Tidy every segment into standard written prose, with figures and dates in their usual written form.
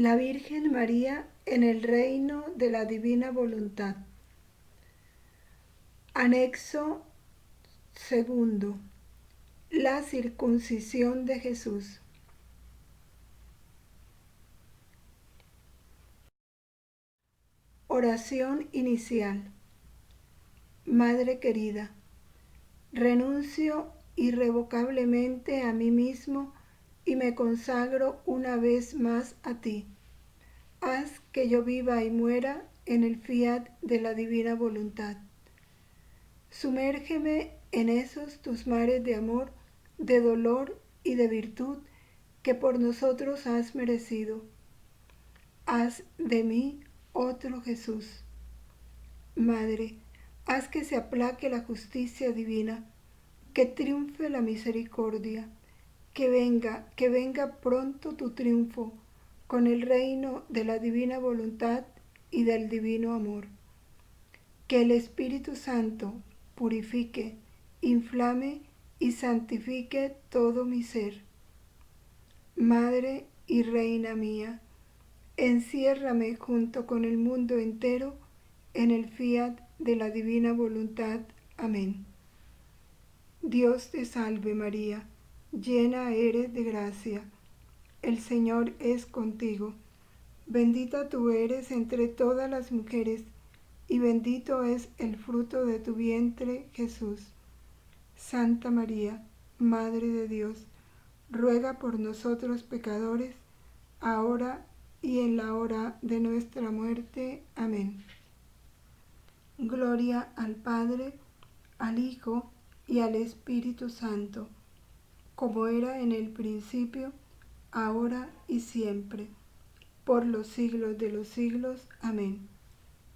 La Virgen María en el reino de la divina voluntad. Anexo segundo. La circuncisión de Jesús. Oración inicial. Madre querida, renuncio irrevocablemente a mí mismo y me consagro una vez más a ti. Haz que yo viva y muera en el fiat de la divina voluntad. Sumérgeme en esos tus mares de amor, de dolor y de virtud que por nosotros has merecido. Haz de mí otro Jesús. Madre, haz que se aplaque la justicia divina, que triunfe la misericordia, que venga pronto tu triunfo con el reino de la divina voluntad y del divino amor. Que el Espíritu Santo purifique, inflame y santifique todo mi ser. Madre y Reina mía, enciérrame junto con el mundo entero en el fiat de la divina voluntad. Amén. Dios te salve María, llena eres de gracia, el Señor es contigo. Bendita tú eres entre todas las mujeres, y bendito es el fruto de tu vientre, Jesús. Santa María, Madre de Dios, ruega por nosotros pecadores, ahora y en la hora de nuestra muerte. Amén. Gloria al Padre, al Hijo y al Espíritu Santo, como era en el principio, ahora y siempre, por los siglos de los siglos. Amén.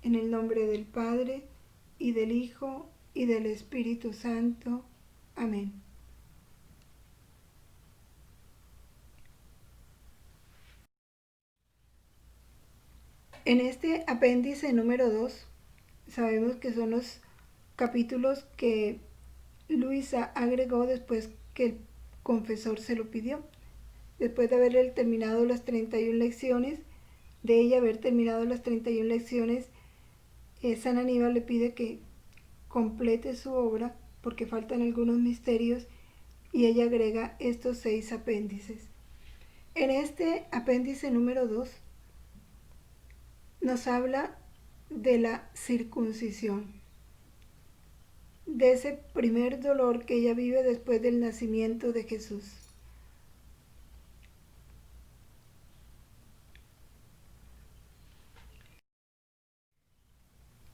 En el nombre del Padre, y del Hijo, y del Espíritu Santo. Amén. En este apéndice número 2, sabemos que son los capítulos que Luisa agregó después que el confesor se lo pidió. Después de haber terminado las 31 lecciones, de ella haber terminado las 31 lecciones, San Aníbal le pide que complete su obra porque faltan algunos misterios y ella agrega estos 6 apéndices. En este apéndice número 2 nos habla de la circuncisión, de ese primer dolor que ella vive después del nacimiento de Jesús.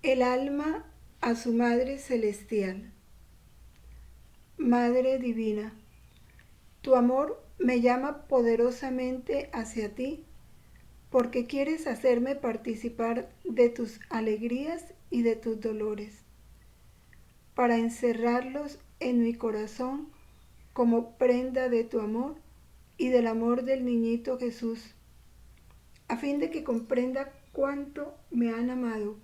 El alma a su Madre Celestial. Madre Divina, tu amor me llama poderosamente hacia ti, porque quieres hacerme participar de tus alegrías y de tus dolores, para encerrarlos en mi corazón como prenda de tu amor y del amor del niñito Jesús, a fin de que comprenda cuánto me han amado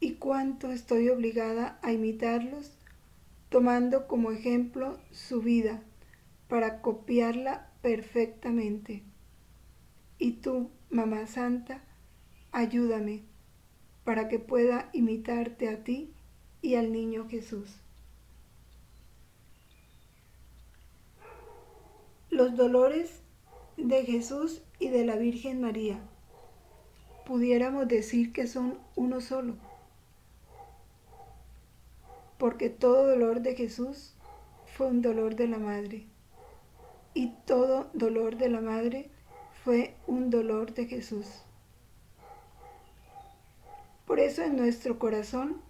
y cuánto estoy obligada a imitarlos, tomando como ejemplo su vida para copiarla perfectamente. Y tú, Mamá Santa, ayúdame para que pueda imitarte a ti y al niño Jesús. Los dolores de Jesús y de la Virgen María, pudiéramos decir que son uno solo, porque todo dolor de Jesús fue un dolor de la Madre, y todo dolor de la Madre fue un dolor de Jesús. Por eso en nuestro corazón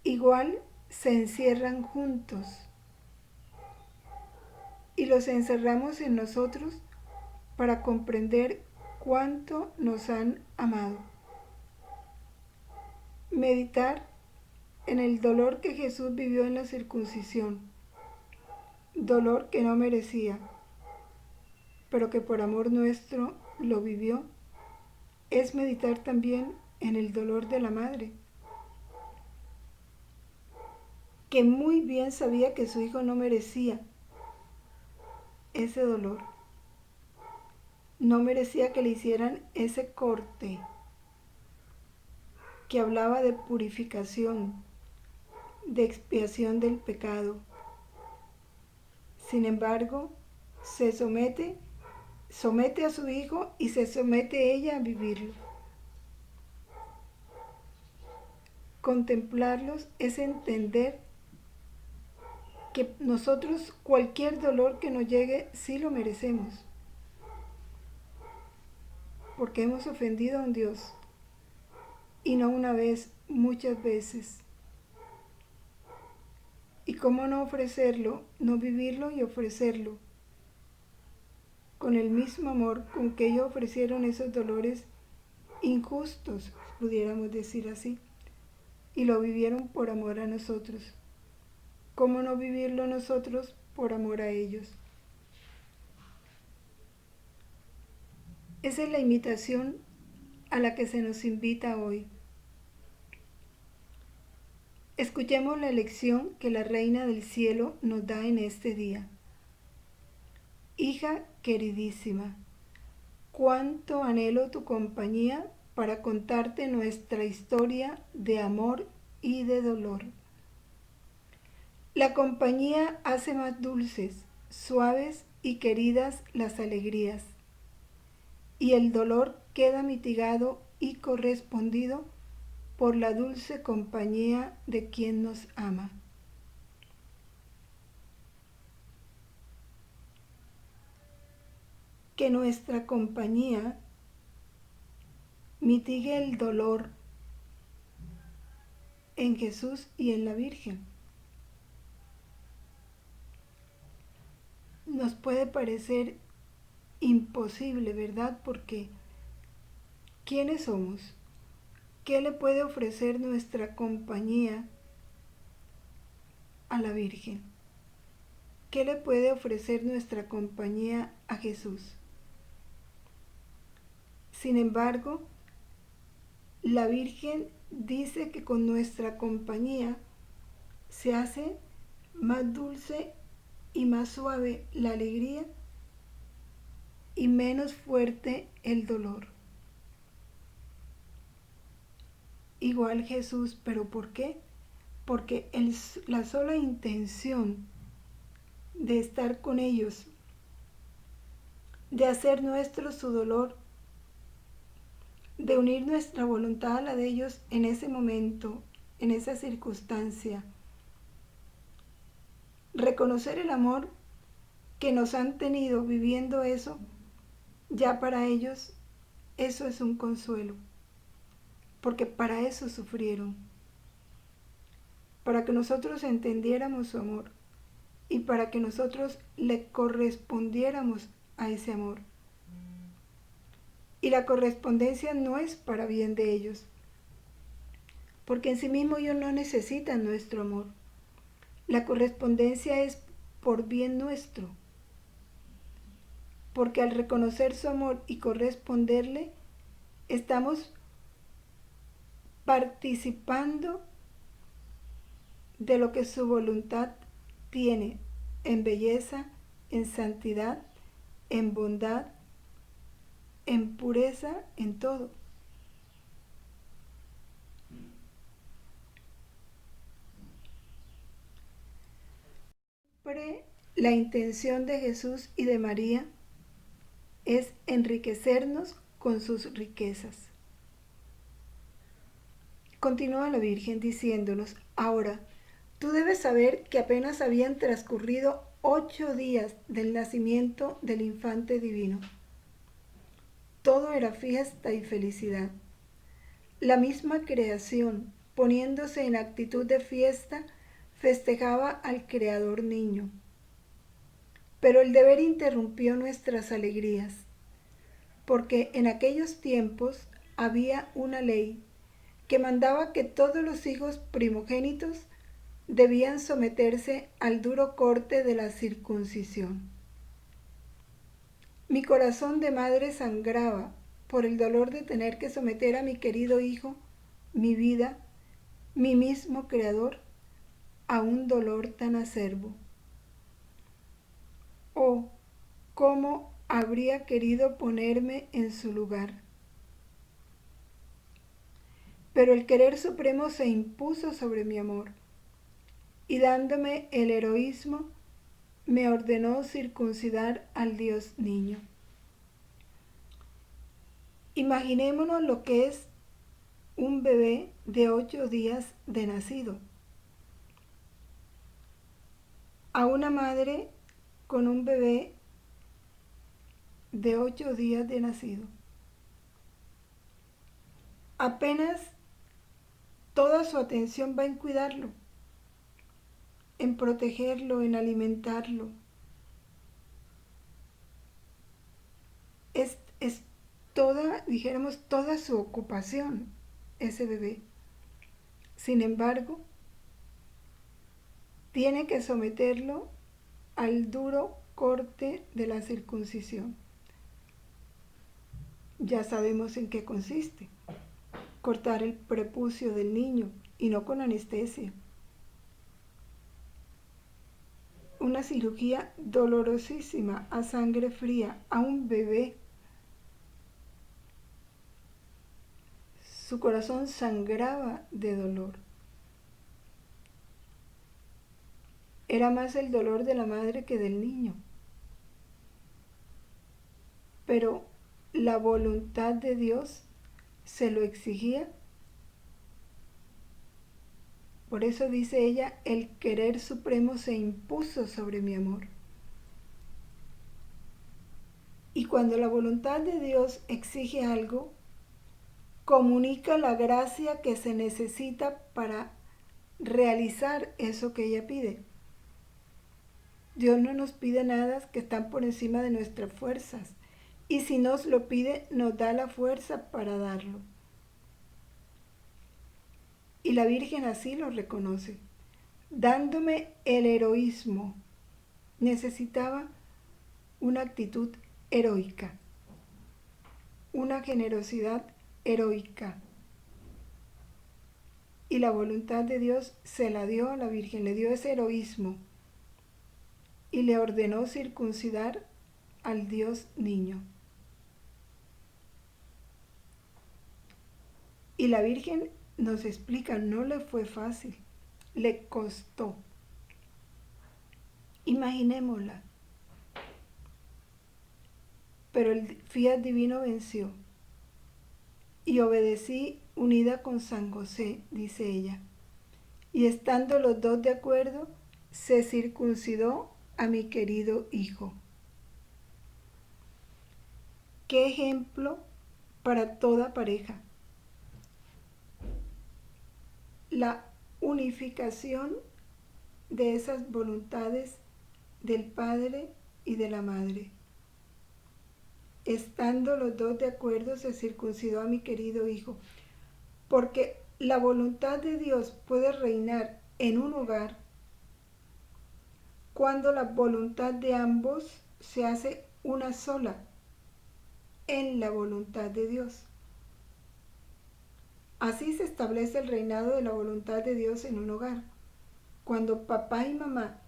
igual se encierran juntos, y los encerramos en nosotros para comprender cuánto nos han amado. Meditar en el dolor que Jesús vivió en la circuncisión, dolor que no merecía, pero que por amor nuestro lo vivió, es meditar también en el dolor de la Madre, que muy bien sabía que su hijo no merecía ese dolor. no merecía que le hicieran ese corte que hablaba de purificación, de expiación del pecado. Sin embargo, se somete a su hijo y se somete ella a vivirlo. Contemplarlos es entender que nosotros cualquier dolor que nos llegue sí lo merecemos, porque hemos ofendido a un Dios, y no una vez, muchas veces. Y cómo no ofrecerlo, no vivirlo y ofrecerlo con el mismo amor con que ellos ofrecieron esos dolores injustos, pudiéramos decir así, y lo vivieron por amor a nosotros. ¿Cómo no vivirlo nosotros por amor a ellos? Esa es la imitación a la que se nos invita hoy. Escuchemos la lección que la Reina del Cielo nos da en este día. Hija queridísima, cuánto anhelo tu compañía para contarte nuestra historia de amor y de dolor. La compañía hace más dulces, suaves y queridas las alegrías, y el dolor queda mitigado y correspondido por la dulce compañía de quien nos ama. Que nuestra compañía mitigue el dolor en Jesús y en la Virgen. Nos puede parecer imposible, ¿verdad? Porque ¿quiénes somos? ¿Qué le puede ofrecer nuestra compañía a la Virgen? ¿Qué le puede ofrecer nuestra compañía a Jesús? Sin embargo, la Virgen dice que con nuestra compañía se hace más dulce y más suave la alegría y menos fuerte el dolor. Igual Jesús, ¿pero por qué? Porque la sola intención de estar con ellos, de hacer nuestro su dolor, de unir nuestra voluntad a la de ellos en ese momento, en esa circunstancia, reconocer el amor que nos han tenido viviendo eso, ya para ellos eso es un consuelo, porque para eso sufrieron, para que nosotros entendiéramos su amor y para que nosotros le correspondiéramos a ese amor. Y la correspondencia no es para bien de ellos, porque en sí mismo ellos no necesitan nuestro amor. La correspondencia es por bien nuestro, porque al reconocer su amor y corresponderle, estamos participando de lo que su voluntad tiene en belleza, en santidad, en bondad, en pureza, en todo. Siempre la intención de Jesús y de María es enriquecernos con sus riquezas. Continúa la Virgen diciéndonos: ahora, tú debes saber que apenas habían transcurrido 8 días del nacimiento del infante divino. Todo era fiesta y felicidad. La misma creación, poniéndose en actitud de fiesta, festejaba al Creador niño. Pero el deber interrumpió nuestras alegrías, porque en aquellos tiempos había una ley que mandaba que todos los hijos primogénitos debían someterse al duro corte de la circuncisión. Mi corazón de madre sangraba por el dolor de tener que someter a mi querido hijo, mi vida, mi mismo Creador, a un dolor tan acerbo. Oh, cómo habría querido ponerme en su lugar. Pero el querer supremo se impuso sobre mi amor, y dándome el heroísmo, me ordenó circuncidar al Dios niño. Imaginémonos lo que es un bebé de 8 días de nacido. A una madre con un bebé de 8 días de nacido. Apenas toda su atención va en cuidarlo, en protegerlo, en alimentarlo. Es toda, dijéramos, toda su ocupación, ese bebé. Sin embargo, tiene que someterlo al duro corte de la circuncisión. Ya sabemos en qué consiste. Cortar el prepucio del niño, y no con anestesia. Una cirugía dolorosísima a sangre fría a un bebé. Su corazón sangraba de dolor. Era más el dolor de la madre que del niño. Pero la voluntad de Dios se lo exigía. Por eso dice ella, el querer supremo se impuso sobre mi amor. Y cuando la voluntad de Dios exige algo, comunica la gracia que se necesita para realizar eso que ella pide. Dios no nos pide nada que están por encima de nuestras fuerzas. Y si nos lo pide, nos da la fuerza para darlo. Y la Virgen así lo reconoce, dándome el heroísmo. Necesitaba una actitud heroica, una generosidad heroica. Y la voluntad de Dios se la dio a la Virgen, le dio ese heroísmo y le ordenó circuncidar al Dios niño. Y la Virgen nos explica, no le fue fácil, le costó. Imaginémosla. Pero el fiat divino venció. Y obedecí unida con San José, dice ella. Y estando los dos de acuerdo, se circuncidó a mi querido hijo. Qué ejemplo para toda pareja. La unificación de esas voluntades del padre y de la madre. Estando los dos de acuerdo, se circuncidó a mi querido hijo. Porque la voluntad de Dios puede reinar en un hogar cuando la voluntad de ambos se hace una sola en la voluntad de Dios. Así se establece el reinado de la voluntad de Dios en un hogar. Cuando papá y mamá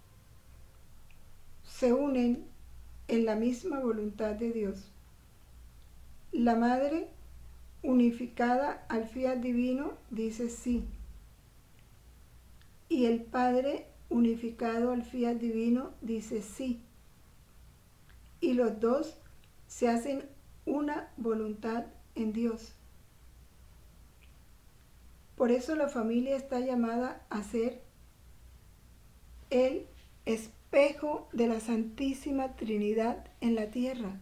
se unen en la misma voluntad de Dios. La madre, unificada al fiat divino, dice sí. Y el padre, unificado al fiat divino, dice sí. Y los dos se hacen una voluntad en Dios. Por eso la familia está llamada a ser el espejo de la Santísima Trinidad en la tierra.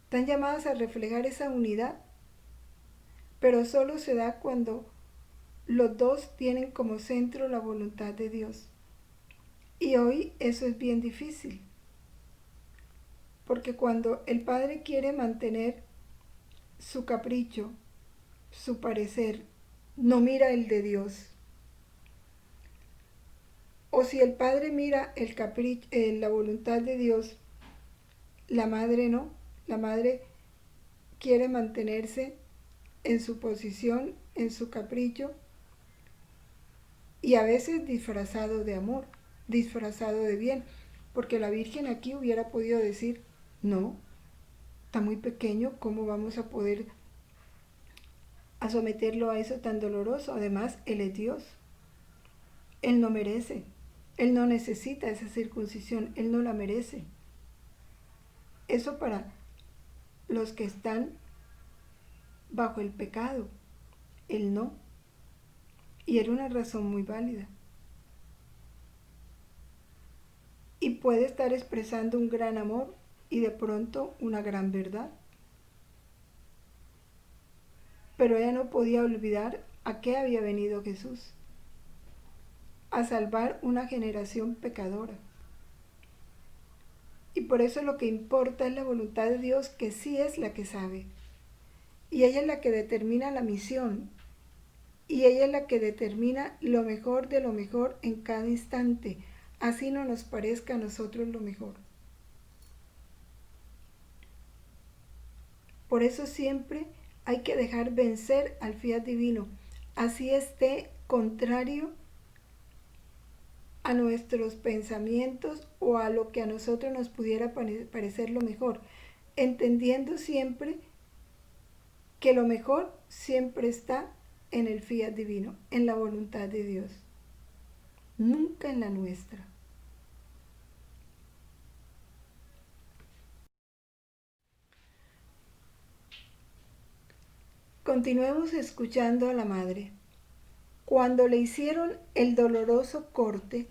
Están llamadas a reflejar esa unidad, pero solo se da cuando los dos tienen como centro la voluntad de Dios. Y hoy eso es bien difícil, porque cuando el padre quiere mantener su capricho, su parecer, no mira el de Dios. O si el padre mira el capricho, la voluntad de Dios, la madre no. La madre quiere mantenerse en su posición, en su capricho, y a veces disfrazado de amor, disfrazado de bien, porque la Virgen aquí hubiera podido decir, no, está muy pequeño, ¿cómo vamos a poder someterlo a eso tan doloroso? Además, Él es Dios, Él no merece, Él no necesita esa circuncisión, Él no la merece. Eso para los que están bajo el pecado, Él no. Y era una razón muy válida. Y puede estar expresando un gran amor y de pronto una gran verdad. Pero ella no podía olvidar a qué había venido Jesús: a salvar una generación pecadora. Y por eso lo que importa es la voluntad de Dios, que sí es la que sabe. Y ella es la que determina la misión. Y ella es la que determina lo mejor de lo mejor en cada instante, así no nos parezca a nosotros lo mejor. Por eso siempre hay que dejar vencer al fiat divino, así esté contrario a nuestros pensamientos o a lo que a nosotros nos pudiera parecer lo mejor, entendiendo siempre que lo mejor siempre está en el fiat divino, en la voluntad de Dios, nunca en la nuestra. Continuemos escuchando a la madre. Cuando le hicieron el doloroso corte,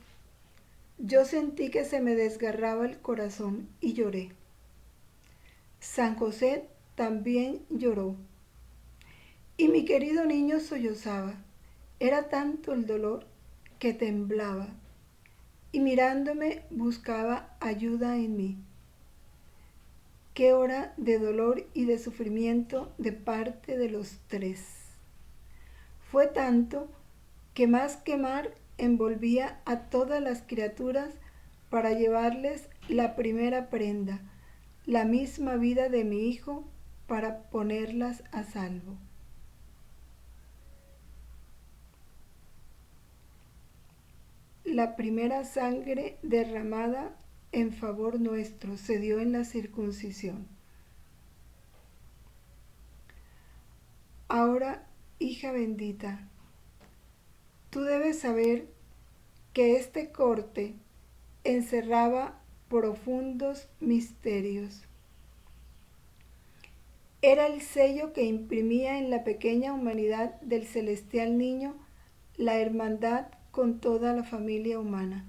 yo sentí que se me desgarraba el corazón y lloré. San José también lloró. Y mi querido niño sollozaba. Era tanto el dolor que temblaba. Y mirándome buscaba ayuda en mí. Qué hora de dolor y de sufrimiento de parte de los tres. Fue tanto que más que mar envolvía a todas las criaturas para llevarles la primera prenda, la misma vida de mi hijo, para ponerlas a salvo. La primera sangre derramada en favor nuestro se dio en la circuncisión. Ahora, hija bendita, tú debes saber que este corte encerraba profundos misterios. Era el sello que imprimía en la pequeña humanidad del celestial niño la hermandad con toda la familia humana.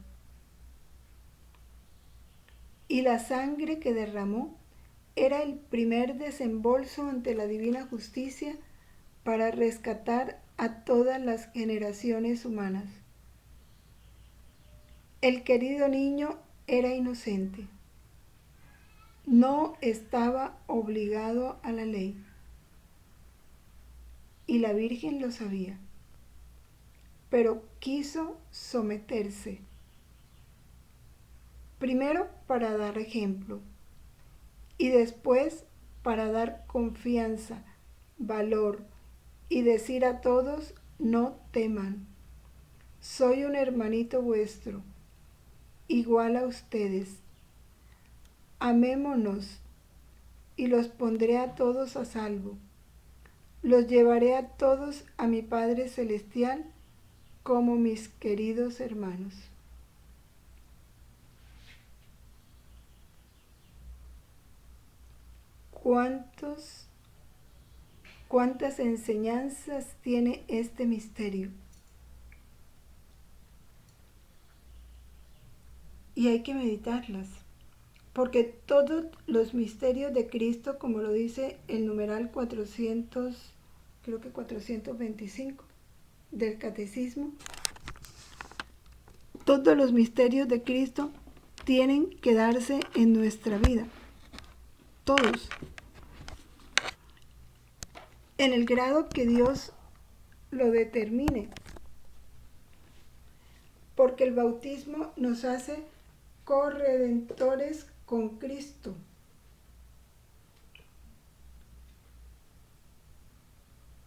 Y la sangre que derramó era el primer desembolso ante la divina justicia para rescatar a todas las generaciones humanas. El querido niño era inocente. No estaba obligado a la ley. Y la Virgen lo sabía. Pero quiso someterse. Primero para dar ejemplo y después para dar confianza, valor y decir a todos: no teman, soy un hermanito vuestro, igual a ustedes. Amémonos y los pondré a todos a salvo. Los llevaré a todos a mi Padre Celestial como mis queridos hermanos. ¿Cuántas enseñanzas tiene este misterio? Y hay que meditarlas, porque todos los misterios de Cristo, como lo dice el numeral 425 del Catecismo, todos los misterios de Cristo tienen que darse en nuestra vida, todos, en el grado que Dios lo determine, porque el bautismo nos hace corredentores con Cristo.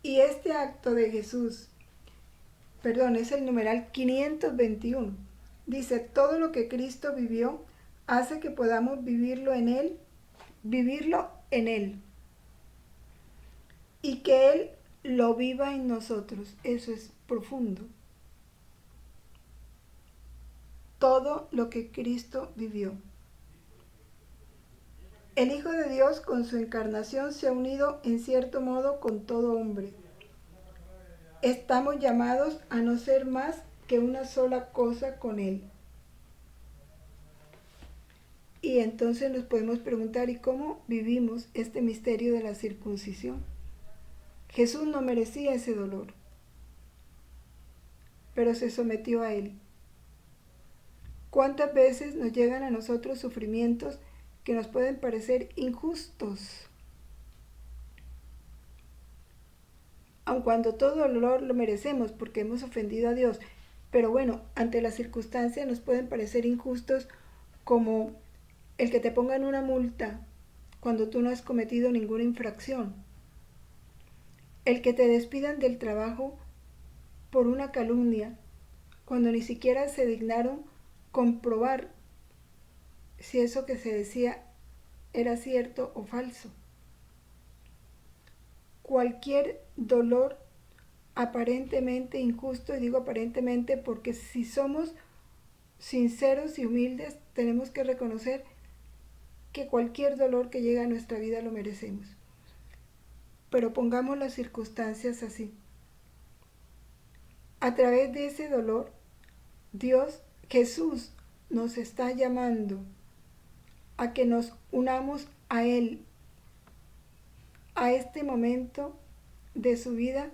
Y este acto de Jesús, es el numeral 521, dice: todo lo que Cristo vivió hace que podamos vivirlo en Él, y que Él lo viva en nosotros. Eso es profundo. Todo lo que Cristo vivió. El Hijo de Dios con su encarnación se ha unido en cierto modo con todo hombre. Estamos llamados a no ser más que una sola cosa con Él. Y entonces nos podemos preguntar, ¿y cómo vivimos este misterio de la circuncisión? Jesús no merecía ese dolor, pero se sometió a él. ¿Cuántas veces nos llegan a nosotros sufrimientos que nos pueden parecer injustos? Aun cuando todo dolor lo merecemos porque hemos ofendido a Dios, pero bueno, ante las circunstancias nos pueden parecer injustos, como el que te pongan una multa cuando tú no has cometido ninguna infracción, el que te despidan del trabajo por una calumnia cuando ni siquiera se dignaron comprobar si eso que se decía era cierto o falso. Cualquier dolor aparentemente injusto, y digo aparentemente porque si somos sinceros y humildes, tenemos que reconocer que cualquier dolor que llega a nuestra vida lo merecemos. Pero pongamos las circunstancias así. A través de ese dolor, Dios, Jesús, nos está llamando a que nos unamos a Él, a este momento de su vida,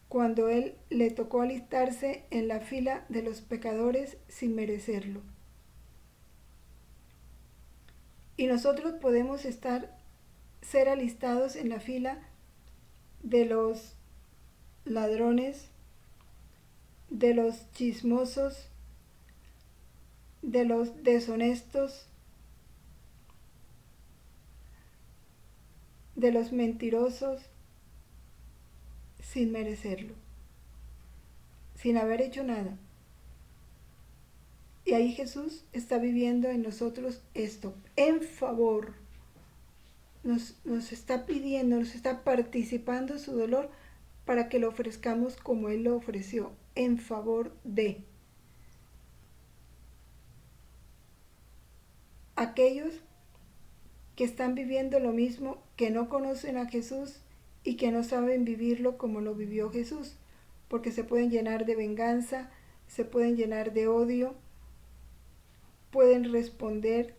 cuando Él le tocó alistarse en la fila de los pecadores sin merecerlo. Y nosotros podemos ser alistados en la fila de los ladrones, de los chismosos, de los deshonestos, de los mentirosos, sin merecerlo, sin haber hecho nada. Y ahí Jesús está viviendo en nosotros esto, en favor. Nos está pidiendo, nos está participando su dolor para que lo ofrezcamos como Él lo ofreció, en favor de aquellos que están viviendo lo mismo, que no conocen a Jesús y que no saben vivirlo como lo vivió Jesús, porque se pueden llenar de venganza, se pueden llenar de odio, pueden responder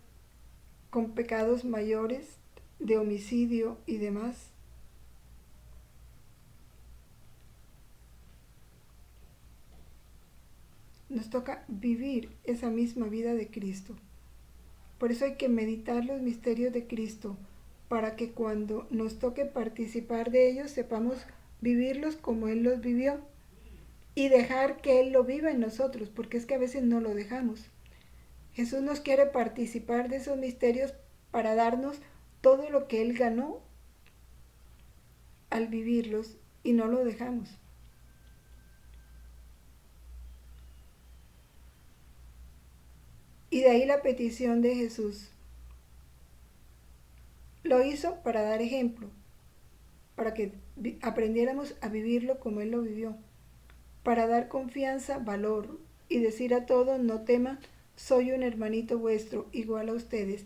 con pecados mayores de homicidio y demás. Nos toca vivir esa misma vida de Cristo. Por eso hay que meditar los misterios de Cristo, para que cuando nos toque participar de ellos sepamos vivirlos como Él los vivió y dejar que Él lo viva en nosotros, porque es que a veces no lo dejamos. Jesús nos quiere participar de esos misterios para darnos todo lo que Él ganó al vivirlos, y no lo dejamos. Y de ahí la petición de Jesús. Lo hizo para dar ejemplo, para que aprendiéramos a vivirlo como Él lo vivió, para dar confianza, valor y decir a todos: no teman, soy un hermanito vuestro, igual a ustedes.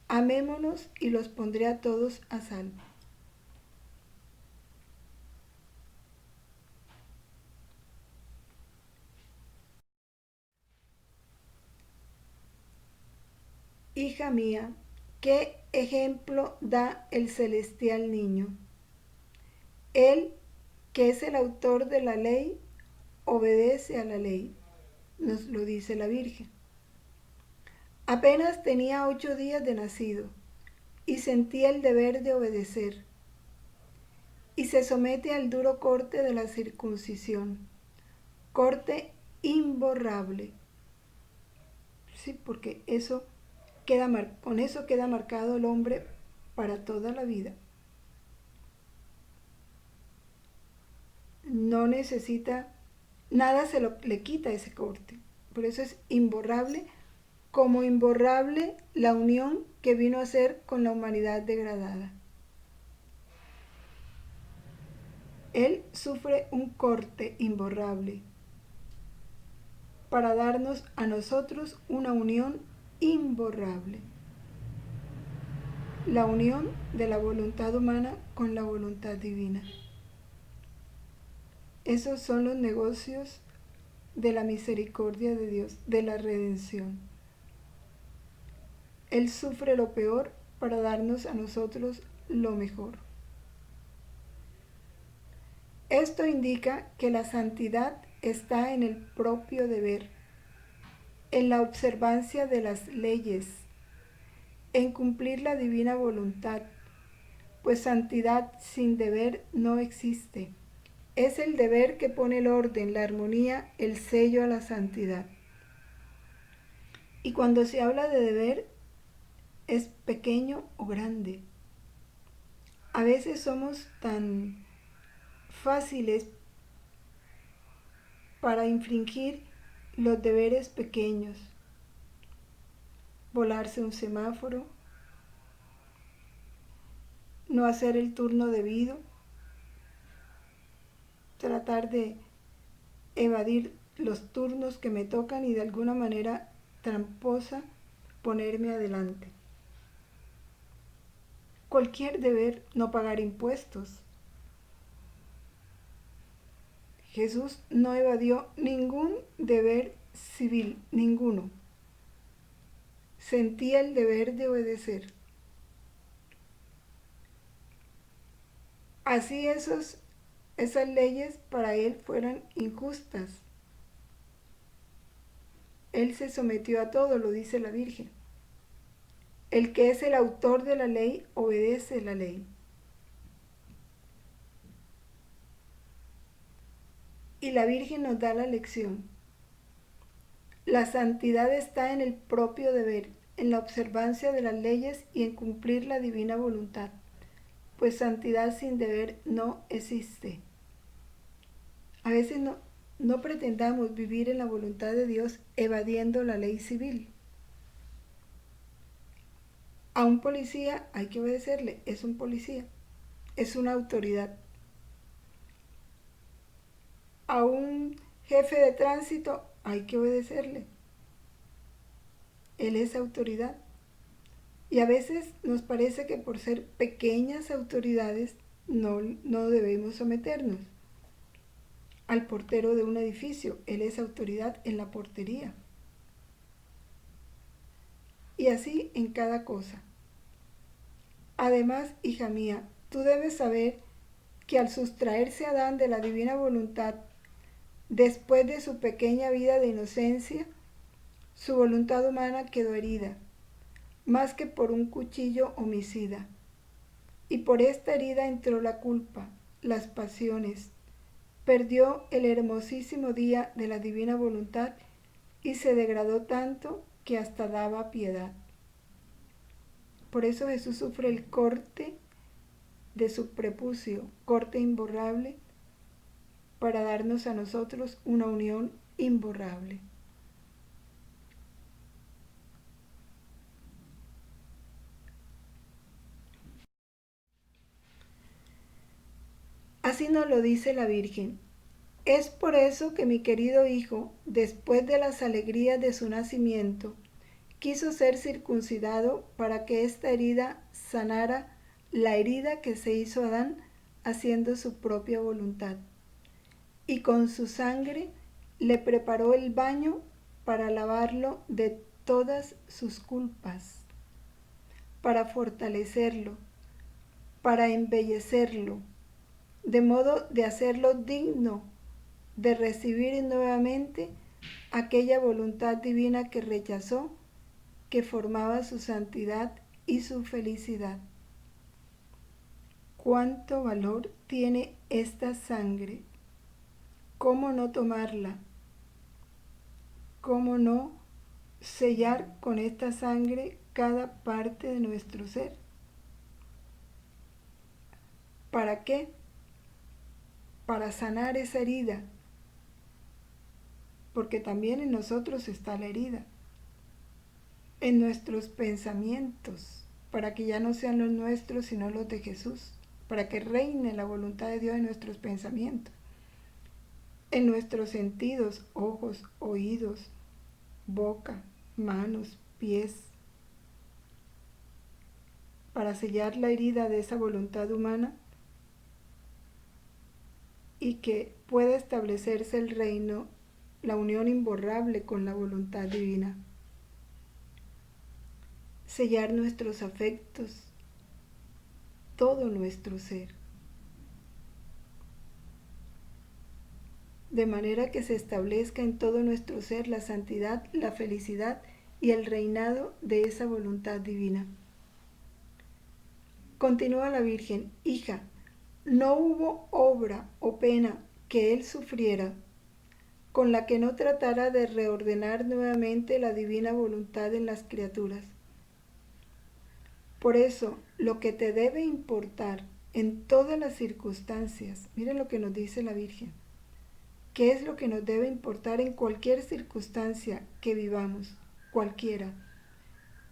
Amémonos y los pondré a todos a salvo. Hija mía, ¿qué ejemplo da el celestial niño? Él, que es el autor de la ley, obedece a la ley, nos lo dice la Virgen. Apenas tenía 8 días de nacido y sentía el deber de obedecer, y se somete al duro corte de la circuncisión, corte imborrable. Sí, porque con eso queda marcado el hombre para toda la vida. No necesita, nada le quita ese corte. Por eso es imborrable, como imborrable la unión que vino a hacer con la humanidad degradada. Él sufre un corte imborrable para darnos a nosotros una unión imborrable. La unión de la voluntad humana con la voluntad divina. Esos son los negocios de la misericordia de Dios, de la redención. Él sufre lo peor para darnos a nosotros lo mejor. Esto indica que la santidad está en el propio deber, en la observancia de las leyes, en cumplir la divina voluntad, pues santidad sin deber no existe. Es el deber que pone el orden, la armonía, el sello a la santidad. Y cuando se habla de deber, es pequeño o grande. A veces somos tan fáciles para infringir los deberes pequeños. Volarse un semáforo, no hacer el turno debido, tratar de evadir los turnos que me tocan y de alguna manera tramposa ponerme adelante. Cualquier deber, no pagar impuestos. Jesús no evadió ningún deber civil, ninguno. Sentía el deber de obedecer. Así esas leyes para él fueran injustas. Él se sometió a todo, lo dice la Virgen. El que es el autor de la ley obedece la ley. Y la Virgen nos da la lección. La santidad está en el propio deber, en la observancia de las leyes y en cumplir la divina voluntad, pues santidad sin deber no existe. A veces no pretendamos vivir en la voluntad de Dios evadiendo la ley civil. A un policía hay que obedecerle, es un policía, es una autoridad. A un jefe de tránsito hay que obedecerle, él es autoridad. Y a veces nos parece que por ser pequeñas autoridades no debemos someternos. Al portero de un edificio, él es autoridad en la portería. Y así en cada cosa. Además, hija mía, tú debes saber que al sustraerse Adán de la divina voluntad, después de su pequeña vida de inocencia, su voluntad humana quedó herida, más que por un cuchillo homicida. Y por esta herida entró la culpa, las pasiones, perdió el hermosísimo día de la divina voluntad y se degradó tanto que hasta daba piedad. Por eso Jesús sufre el corte de su prepucio, corte imborrable, para darnos a nosotros una unión imborrable. Así nos lo dice la Virgen. Es por eso que mi querido hijo, después de las alegrías de su nacimiento, quiso ser circuncidado para que esta herida sanara la herida que se hizo Adán haciendo su propia voluntad. Y con su sangre le preparó el baño para lavarlo de todas sus culpas, para fortalecerlo, para embellecerlo, de modo de hacerlo digno de recibir nuevamente aquella voluntad divina que rechazó, que formaba su santidad y su felicidad. ¿Cuánto valor tiene esta sangre? ¿Cómo no tomarla? ¿Cómo no sellar con esta sangre cada parte de nuestro ser? ¿Para qué? Para sanar esa herida, porque también en nosotros está la herida. en nuestros pensamientos, para que ya no sean los nuestros, sino los de Jesús, para que reine la voluntad de Dios en nuestros pensamientos, en nuestros sentidos, ojos, oídos, boca, manos, pies, para sellar la herida de esa voluntad humana y que pueda establecerse el reino, la unión imborrable con la voluntad divina. Sellar nuestros afectos, todo nuestro ser, de manera que se establezca en todo nuestro ser la santidad, la felicidad y el reinado de esa voluntad divina. Continúa la Virgen: hija, no hubo obra o pena que él sufriera con la que no tratara de reordenar nuevamente la divina voluntad en las criaturas. Por eso, lo que te debe importar en todas las circunstancias, miren lo que nos dice la Virgen, ¿qué es lo que nos debe importar en cualquier circunstancia que vivamos? Cualquiera,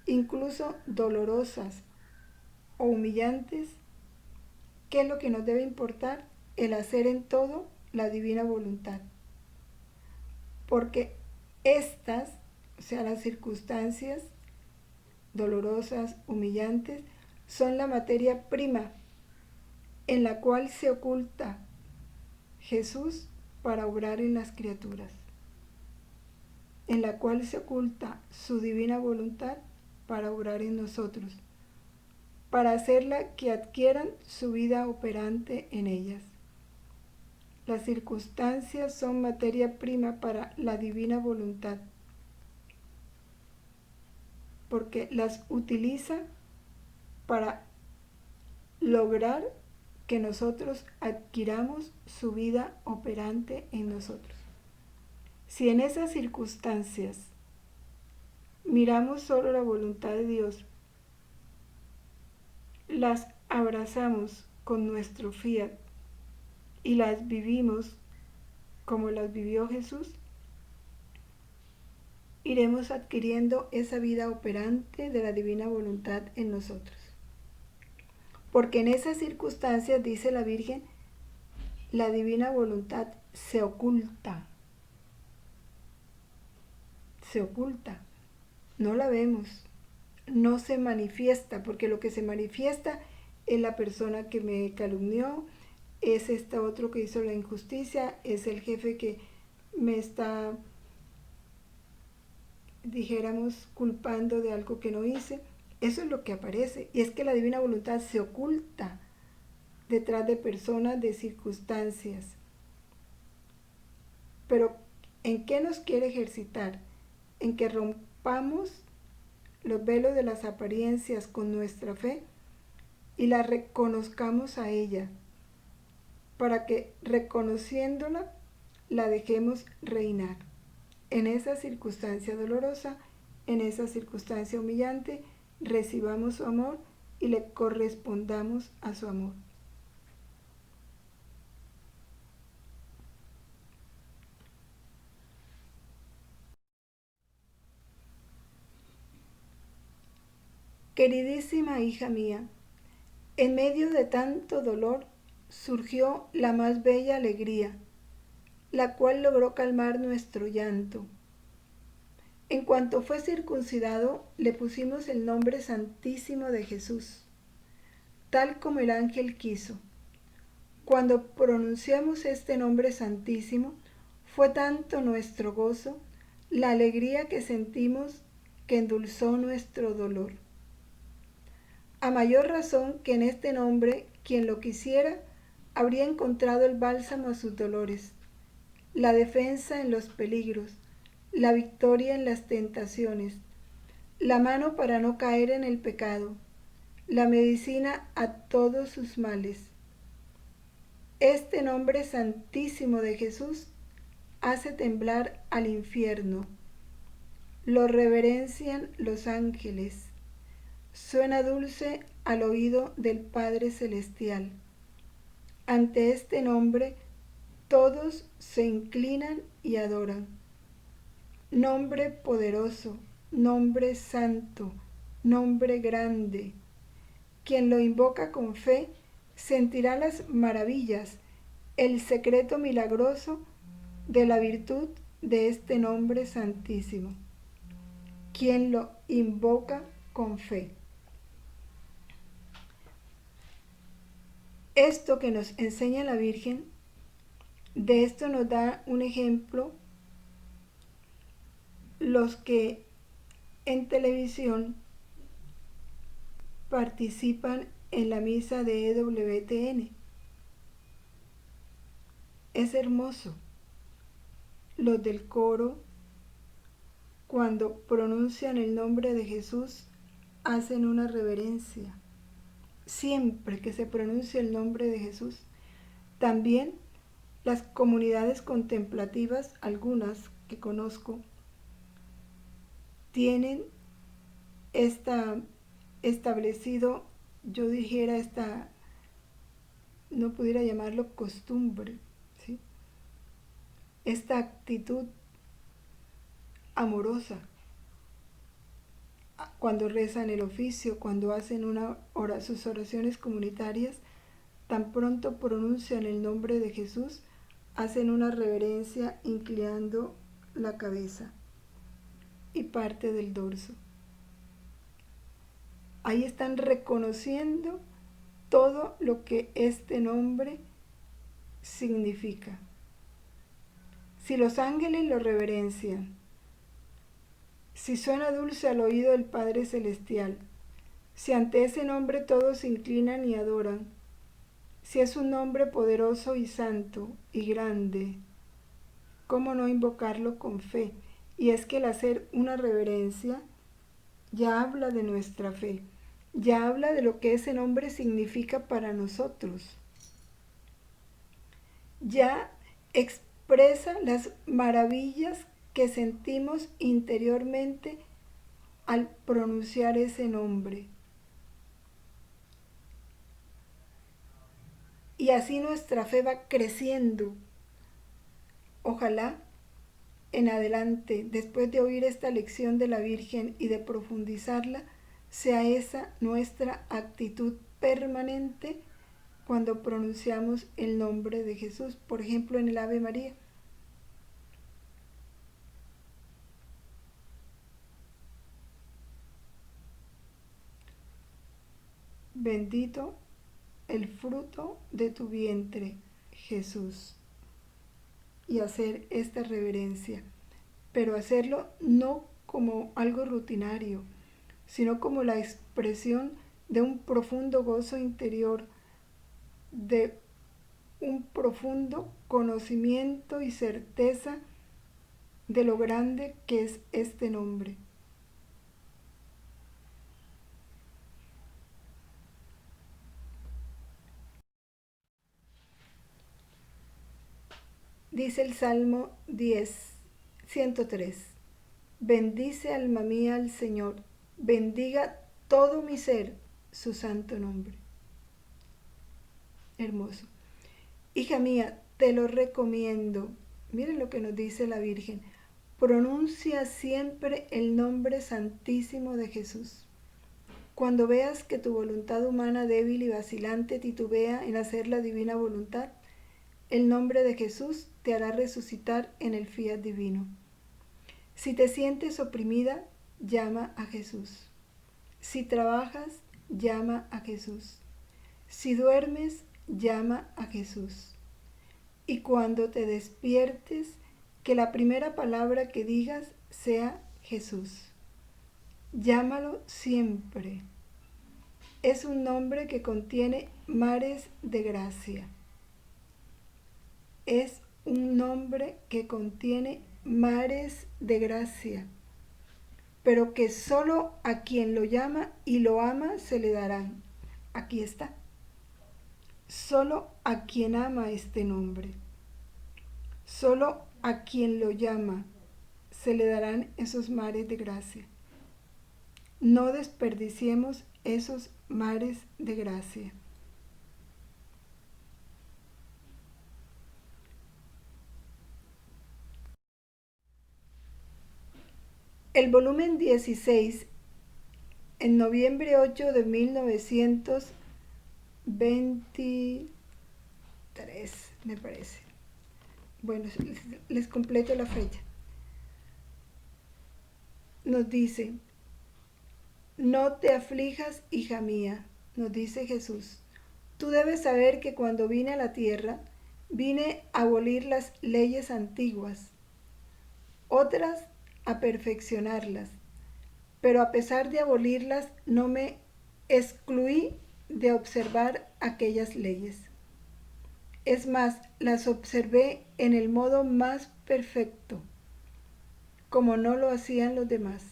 incluso dolorosas o humillantes. ¿Qué es lo que nos debe importar? El hacer en todo la divina voluntad. Porque estas, o sea, las circunstancias dolorosas, humillantes, son la materia prima en la cual se oculta Jesús para obrar en las criaturas, en la cual se oculta su divina voluntad para obrar en nosotros, para hacerla que adquieran su vida operante en ellas. Las circunstancias son materia prima para la divina voluntad, porque las utiliza para lograr que nosotros adquiramos su vida operante en nosotros. Si en esas circunstancias miramos solo la voluntad de Dios, las abrazamos con nuestro fiat y las vivimos como las vivió Jesús, iremos adquiriendo esa vida operante de la divina voluntad en nosotros. Porque en esas circunstancias, dice la Virgen, la divina voluntad se oculta, no la vemos, no se manifiesta, porque lo que se manifiesta es la persona que me calumnió, es este otro que hizo la injusticia, es el jefe que me está, dijéramos, culpando de algo que no hice. Eso es lo que aparece, y es que la divina voluntad se oculta detrás de personas, de circunstancias. Pero ¿en qué nos quiere ejercitar? En que rompamos los velos de las apariencias con nuestra fe y la reconozcamos a ella, para que reconociéndola la dejemos reinar en esa circunstancia dolorosa, en esa circunstancia humillante, recibamos su amor y le correspondamos a su amor. Queridísima hija mía, en medio de tanto dolor surgió la más bella alegría, la cual logró calmar nuestro llanto. En cuanto fue circuncidado, le pusimos el nombre santísimo de Jesús, tal como el ángel quiso. Cuando pronunciamos este nombre santísimo, fue tanto nuestro gozo, la alegría que sentimos, que endulzó nuestro dolor. A mayor razón que en este nombre, quien lo quisiera, habría encontrado el bálsamo a sus dolores, la defensa en los peligros, la victoria en las tentaciones, la mano para no caer en el pecado, la medicina a todos sus males. Este nombre santísimo de Jesús hace temblar al infierno. Lo reverencian los ángeles. Suena dulce al oído del Padre Celestial. Ante este nombre todos se inclinan y adoran. Nombre poderoso, nombre santo, nombre grande. Quien lo invoca con fe sentirá las maravillas, el secreto milagroso de la virtud de este nombre santísimo. Quien lo invoca con fe. Esto que nos enseña la Virgen, de esto nos da un ejemplo los que en televisión participan en la misa de EWTN. Es hermoso. Los del coro, cuando pronuncian el nombre de Jesús, hacen una reverencia. Siempre que se pronuncia el nombre de Jesús. También las comunidades contemplativas, algunas que conozco, tienen establecido, yo dijera no pudiera llamarlo costumbre, ¿sí? Esta actitud amorosa cuando rezan el oficio, cuando hacen sus oraciones comunitarias, tan pronto pronuncian el nombre de Jesús, hacen una reverencia inclinando la cabeza y parte del dorso. Ahí están reconociendo todo lo que este nombre significa. Si los ángeles lo reverencian, si suena dulce al oído del Padre Celestial, si ante ese nombre todos se inclinan y adoran, si es un nombre poderoso y santo y grande, ¿cómo no invocarlo con fe? Y es que el hacer una reverencia ya habla de nuestra fe, ya habla de lo que ese nombre significa para nosotros, ya expresa las maravillas que sentimos interiormente al pronunciar ese nombre. Y así nuestra fe va creciendo. Ojalá en adelante, después de oír esta lección de la Virgen y de profundizarla, sea esa nuestra actitud permanente cuando pronunciamos el nombre de Jesús, por ejemplo en el Ave María. Bendito el fruto de tu vientre, Jesús. Y hacer esta reverencia, pero hacerlo no como algo rutinario, sino como la expresión de un profundo gozo interior, de un profundo conocimiento y certeza de lo grande que es este nombre. Dice el Salmo 103. Bendice alma mía al Señor, bendiga todo mi ser su santo nombre. Hermoso. Hija mía, te lo recomiendo. Miren lo que nos dice la Virgen. Pronuncia siempre el nombre santísimo de Jesús. Cuando veas que tu voluntad humana débil y vacilante titubea en hacer la divina voluntad, el nombre de Jesús te hará resucitar en el fiat divino. Si te sientes oprimida, llama a Jesús. Si trabajas, llama a Jesús. Si duermes, llama a Jesús. Y cuando te despiertes, que la primera palabra que digas sea Jesús. Llámalo siempre. Es un nombre que contiene mares de gracia. Es un nombre que contiene mares de gracia, pero que solo a quien lo llama y lo ama se le darán. Aquí está. Solo a quien ama este nombre, solo a quien lo llama se le darán esos mares de gracia. No desperdiciemos esos mares de gracia. El volumen 16, en noviembre 8 de 1923, me parece. Bueno, les completo la fecha. Nos dice: no te aflijas, hija mía, nos dice Jesús. Tú debes saber que cuando vine a la tierra, vine a abolir las leyes antiguas, otras a perfeccionarlas. Pero a pesar de abolirlas, no me excluí de observar aquellas leyes. Es más, las observé en el modo más perfecto, como no lo hacían los demás.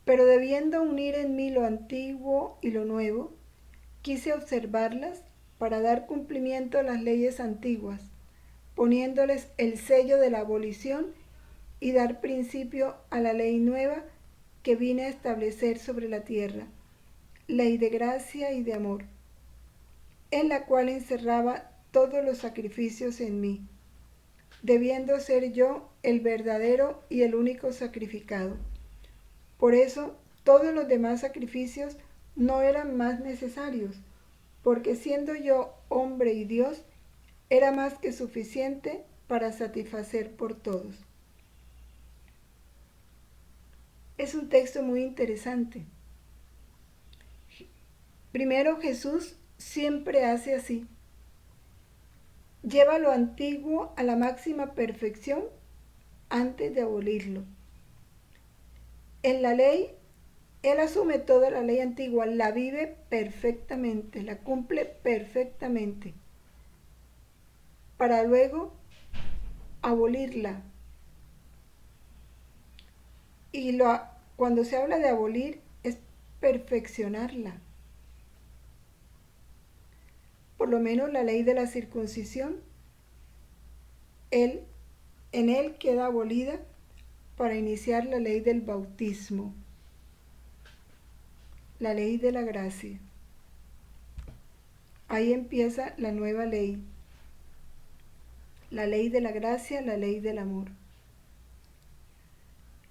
Pero debiendo unir en mí lo antiguo y lo nuevo, quise observarlas para dar cumplimiento a las leyes antiguas, poniéndoles el sello de la abolición y dar principio a la ley nueva que vine a establecer sobre la tierra, ley de gracia y de amor, en la cual encerraba todos los sacrificios en mí, debiendo ser yo el verdadero y el único sacrificado. Por eso todos los demás sacrificios no eran más necesarios, porque siendo yo hombre y Dios, era más que suficiente para satisfacer por todos. Es un texto muy interesante. Primero, Jesús siempre hace así. Lleva lo antiguo a la máxima perfección antes de abolirlo. En la ley, Él asume toda la ley antigua, la vive perfectamente, la cumple perfectamente, para luego abolirla. Y cuando se habla de abolir, es perfeccionarla. Por lo menos la ley de la circuncisión, en él queda abolida para iniciar la ley del bautismo, la ley de la gracia. Ahí empieza la nueva ley, la ley de la gracia, la ley del amor.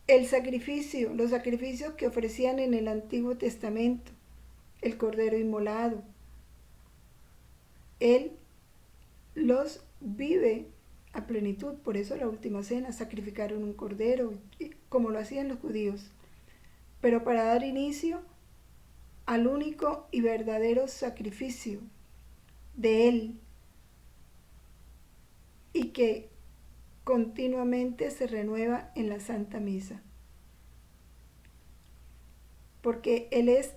El sacrificio, los sacrificios que ofrecían en el Antiguo Testamento, el cordero inmolado, Él los vive a plenitud. Por eso la última cena sacrificaron un cordero, como lo hacían los judíos, pero para dar inicio al único y verdadero sacrificio de Él, y que continuamente se renueva en la Santa Misa, porque Él es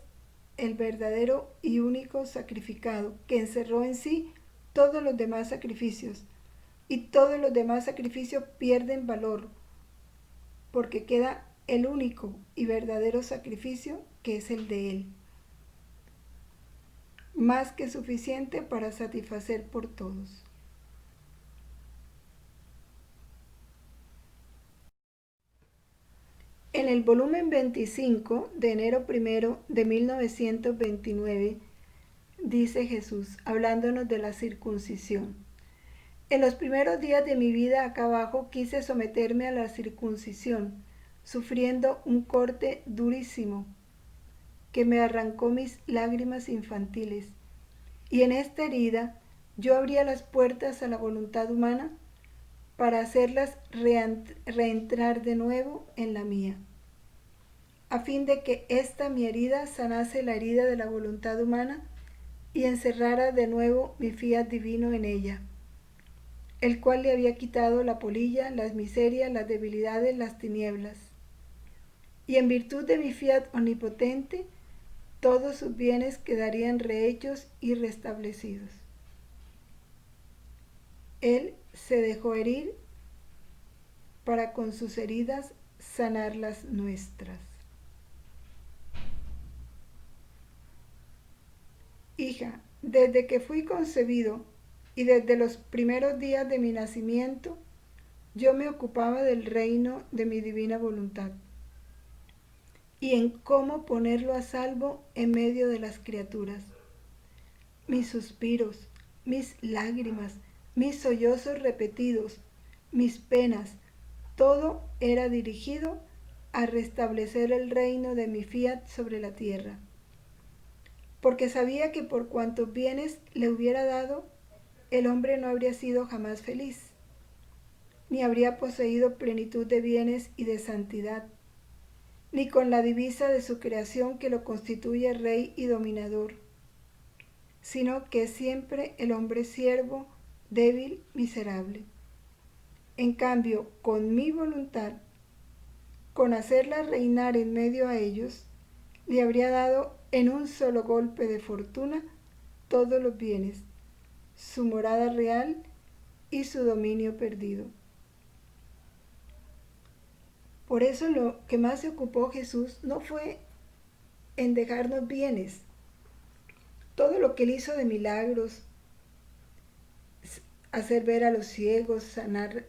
el verdadero y único sacrificado, que encerró en sí todos los demás sacrificios, y todos los demás sacrificios pierden valor, porque queda el único y verdadero sacrificio, que es el de Él, más que suficiente para satisfacer por todos. En el volumen 25 de enero 1 de 1929, dice Jesús, hablándonos de la circuncisión: en los primeros días de mi vida acá abajo quise someterme a la circuncisión, sufriendo un corte durísimo que me arrancó mis lágrimas infantiles. Y en esta herida yo abría las puertas a la voluntad humana para hacerlas reentrar de nuevo en la mía, a fin de que esta mi herida sanase la herida de la voluntad humana y encerrara de nuevo mi fiat divino en ella, el cual le había quitado la polilla, las miserias, las debilidades, las tinieblas. Y en virtud de mi fiat omnipotente, todos sus bienes quedarían rehechos y restablecidos. Él se dejó herir para con sus heridas sanar las nuestras. Hija, desde que fui concebido y desde los primeros días de mi nacimiento, yo me ocupaba del reino de mi divina voluntad y en cómo ponerlo a salvo en medio de las criaturas. Mis suspiros, mis lágrimas, mis sollozos repetidos, mis penas, todo era dirigido a restablecer el reino de mi fiat sobre la tierra, porque sabía que por cuantos bienes le hubiera dado, el hombre no habría sido jamás feliz, ni habría poseído plenitud de bienes y de santidad, ni con la divisa de su creación que lo constituye rey y dominador, sino que es siempre el hombre siervo, débil, miserable. En cambio, con mi voluntad, con hacerla reinar en medio a ellos, le habría dado en un solo golpe de fortuna todos los bienes, su morada real y su dominio perdido. Por eso lo que más se ocupó Jesús no fue en dejarnos bienes. Todo lo que él hizo de milagros, hacer ver a los ciegos, sanar,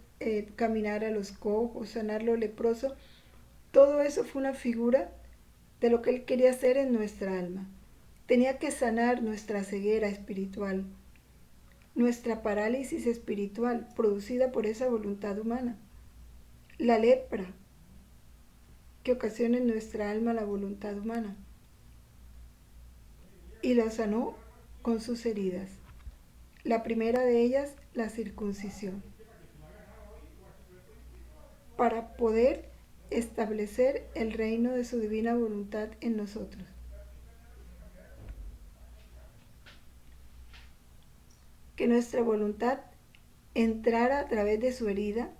caminar a los cojos, sanar lo leproso, todo eso fue una figura de lo que él quería hacer en nuestra alma. Tenía que sanar nuestra ceguera espiritual, nuestra parálisis espiritual producida por esa voluntad humana, la lepra que ocasiona en nuestra alma la voluntad humana, y la sanó con sus heridas. La primera de ellas, la circuncisión, para poder establecer el reino de su divina voluntad en nosotros. Que nuestra voluntad entrara a través de su herida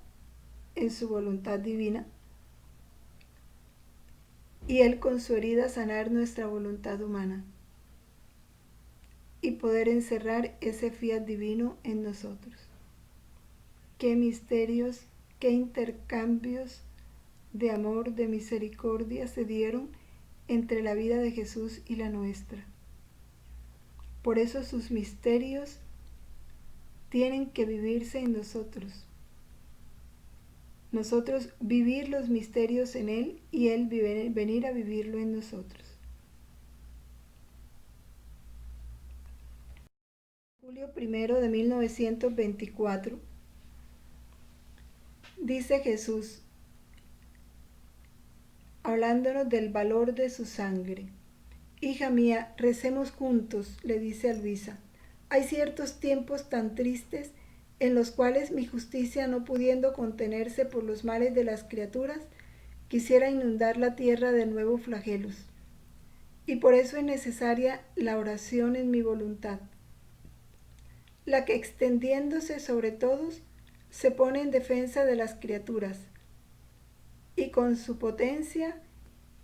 en su voluntad divina, y él con su herida sanar nuestra voluntad humana y poder encerrar ese fiat divino en nosotros. Qué misterios, qué intercambios de amor, de misericordia se dieron entre la vida de Jesús y la nuestra. Por eso sus misterios tienen que vivirse en nosotros. Nosotros vivir los misterios en Él y Él venir a vivirlo en nosotros. Julio 1 de 1924, dice Jesús, hablándonos del valor de su sangre. Hija mía, recemos juntos, le dice a Luisa. Hay ciertos tiempos tan tristes en los cuales mi justicia, no pudiendo contenerse por los males de las criaturas, quisiera inundar la tierra de nuevos flagelos. Y por eso es necesaria la oración en mi voluntad, la que extendiéndose sobre todos, se pone en defensa de las criaturas, y con su potencia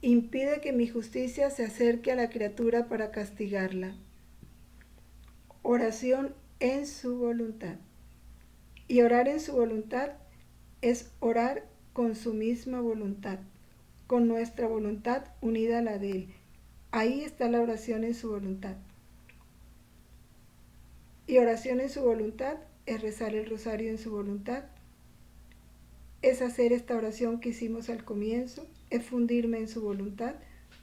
impide que mi justicia se acerque a la criatura para castigarla. Oración en su voluntad. Y orar en su voluntad es orar con su misma voluntad, con nuestra voluntad unida a la de Él. Ahí está la oración en su voluntad. Y oración en su voluntad es rezar el rosario en su voluntad, es hacer esta oración que hicimos al comienzo, es fundirme en su voluntad,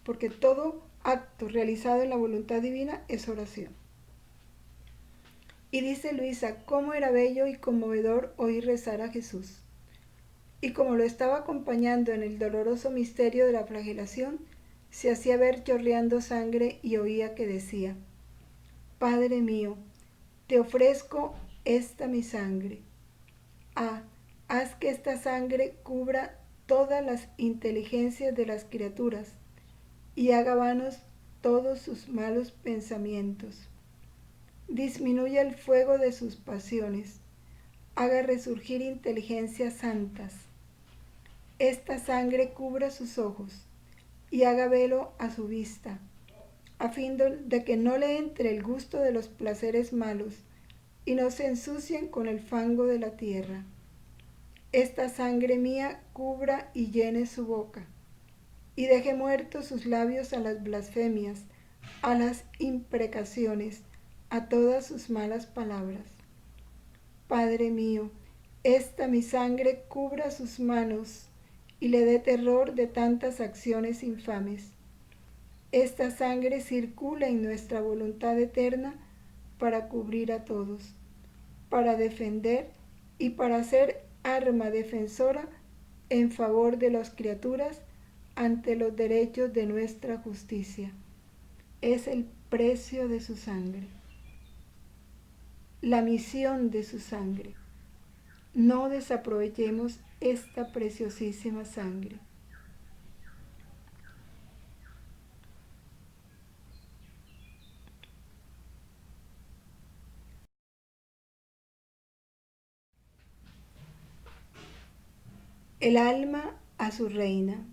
porque todo acto realizado en la voluntad divina es oración. Y dice Luisa, cómo era bello y conmovedor oír rezar a Jesús. Y como lo estaba acompañando en el doloroso misterio de la flagelación, se hacía ver chorreando sangre y oía que decía, Padre mío, te ofrezco esta mi sangre. Haz que esta sangre cubra todas las inteligencias de las criaturas y haga vanos todos sus malos pensamientos. Disminuya el fuego de sus pasiones, haga resurgir inteligencias santas. Esta sangre cubra sus ojos y haga velo a su vista, a fin de que no le entre el gusto de los placeres malos y no se ensucien con el fango de la tierra. Esta sangre mía cubra y llene su boca, y deje muertos sus labios a las blasfemias, a las imprecaciones, a todas sus malas palabras. Padre mío, esta mi sangre cubra sus manos y le dé terror de tantas acciones infames. Esta sangre circula en nuestra voluntad eterna para cubrir a todos, para defender y para ser arma defensora en favor de las criaturas ante los derechos de nuestra justicia. Es el precio de su sangre, la misión de su sangre. No desaprovechemos esta preciosísima sangre. El alma a su reina.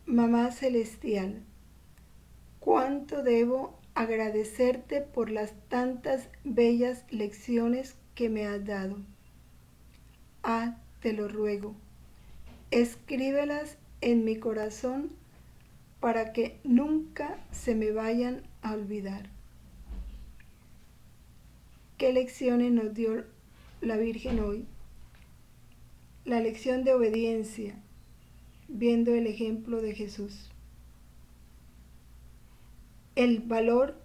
Mamá celestial, cuánto debo agradecerte por las tantas bellas lecciones que me has dado. Ah, te lo ruego, escríbelas en mi corazón para que nunca se me vayan a olvidar. ¿Qué lecciones nos dio la Virgen hoy? La lección de obediencia, viendo el ejemplo de Jesús. El valor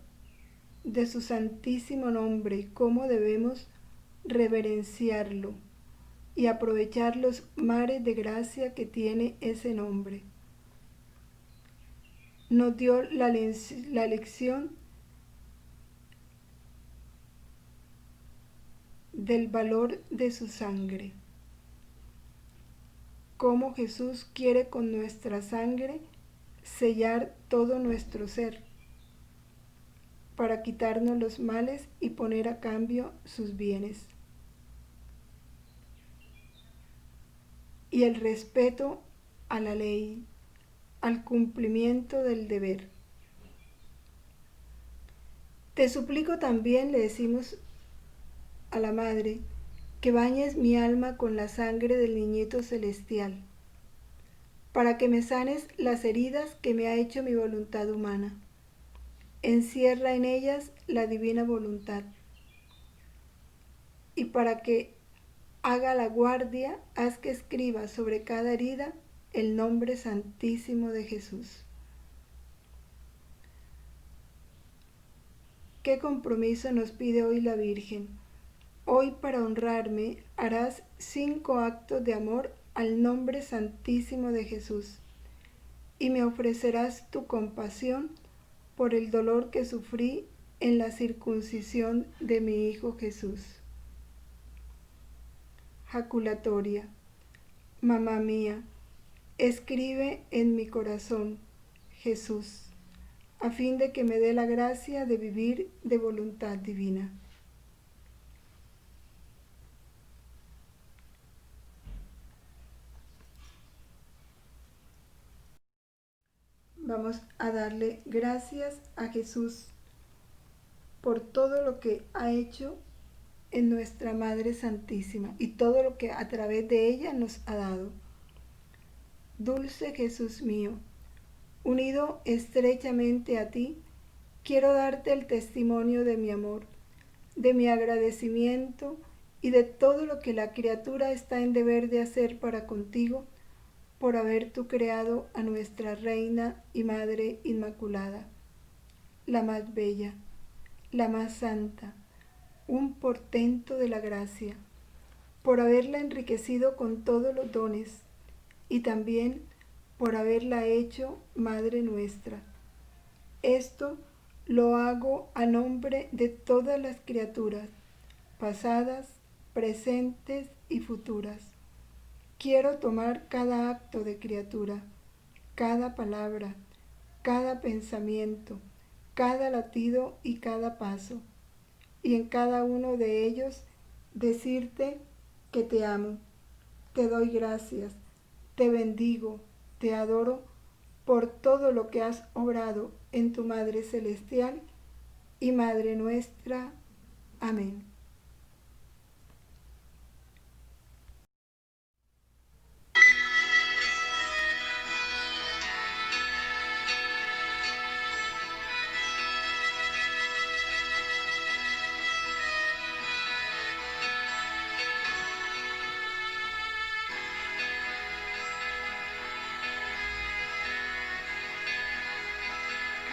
de su santísimo nombre y cómo debemos reverenciarlo y aprovechar los mares de gracia que tiene ese nombre. Nos dio la lección del valor de su sangre. Cómo Jesús quiere con nuestra sangre sellar todo nuestro ser para quitarnos los males y poner a cambio sus bienes. Y el respeto a la ley, al cumplimiento del deber. Te suplico también, le decimos a la Madre, que bañes mi alma con la sangre del niñito celestial, para que me sanes las heridas que me ha hecho mi voluntad humana. Encierra en ellas la divina voluntad. Y para que haga la guardia, haz que escriba sobre cada herida el nombre santísimo de Jesús. ¿Qué compromiso nos pide hoy la Virgen? Hoy, para honrarme, harás 5 actos de amor al nombre santísimo de Jesús, y me ofrecerás tu compasión por el dolor que sufrí en la circuncisión de mi Hijo Jesús. Jaculatoria. Mamá mía, escribe en mi corazón, Jesús, a fin de que me dé la gracia de vivir de voluntad divina. Vamos a darle gracias a Jesús por todo lo que ha hecho en nuestra Madre Santísima y todo lo que a través de ella nos ha dado. Dulce Jesús mío, unido estrechamente a ti, quiero darte el testimonio de mi amor, de mi agradecimiento y de todo lo que la criatura está en deber de hacer para contigo, por haber tú creado a nuestra Reina y Madre Inmaculada, la más bella, la más santa, un portento de la gracia, por haberla enriquecido con todos los dones y también por haberla hecho Madre nuestra. Esto lo hago a nombre de todas las criaturas, pasadas, presentes y futuras. Quiero tomar cada acto de criatura, cada palabra, cada pensamiento, cada latido y cada paso, y en cada uno de ellos decirte que te amo, te doy gracias, te bendigo, te adoro por todo lo que has obrado en tu Madre Celestial y Madre nuestra. Amén.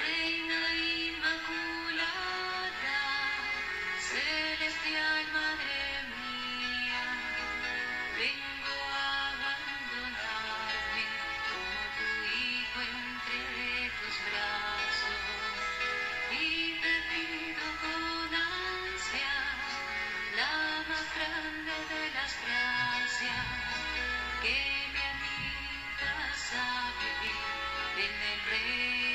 Reina Inmaculada, en el reino